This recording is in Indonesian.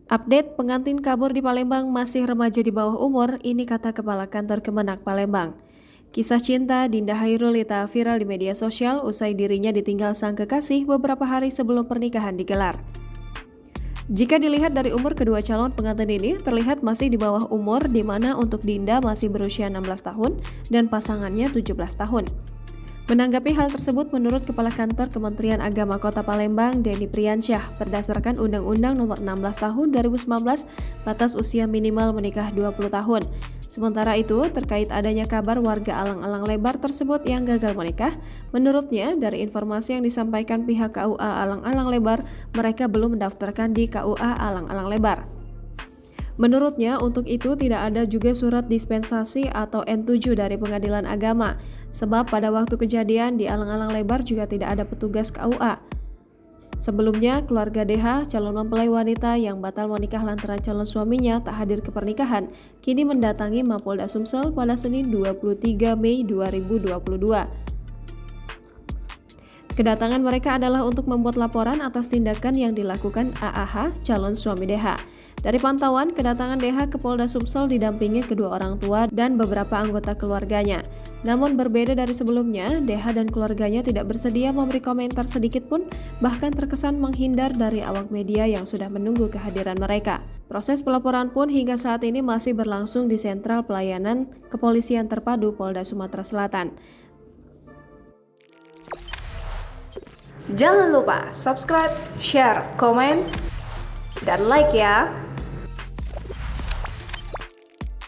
Update pengantin kabur di Palembang masih remaja di bawah umur, ini kata Kepala Kantor Kemenak Palembang. Kisah cinta Dinda Hairulita viral di media sosial usai dirinya ditinggal sang kekasih beberapa hari sebelum pernikahan digelar. Jika dilihat dari umur kedua calon pengantin ini, terlihat masih di bawah umur di mana untuk Dinda masih berusia 16 tahun dan pasangannya 17 tahun. Menanggapi hal tersebut, menurut Kepala Kantor Kementerian Agama Kota Palembang, Denny Priyansyah, berdasarkan Undang-Undang Nomor 16 Tahun 2019, batas usia minimal menikah 20 tahun. Sementara itu, terkait adanya kabar warga Alang-Alang Lebar tersebut yang gagal menikah, menurutnya dari informasi yang disampaikan pihak KUA Alang-Alang Lebar, mereka belum mendaftarkan di KUA Alang-Alang Lebar. Menurutnya, untuk itu tidak ada juga surat dispensasi atau N7 dari Pengadilan Agama, sebab pada waktu kejadian di Alang-Alang Lebar juga tidak ada petugas KUA. Sebelumnya, keluarga DH, calon mempelai wanita yang batal menikah lantaran calon suaminya tak hadir ke pernikahan, kini mendatangi Mapolda Sumsel pada Senin 23 Mei 2022. Kedatangan mereka adalah untuk membuat laporan atas tindakan yang dilakukan AAH, calon suami DH. Dari pantauan, kedatangan DH ke Polda Sumsel didampingi kedua orang tua dan beberapa anggota keluarganya. Namun berbeda dari sebelumnya, DH dan keluarganya tidak bersedia memberi komentar sedikit pun, bahkan terkesan menghindar dari awak media yang sudah menunggu kehadiran mereka. Proses pelaporan pun hingga saat ini masih berlangsung di Sentral Pelayanan Kepolisian Terpadu Polda Sumatera Selatan. Jangan lupa subscribe, share, komen, dan like ya!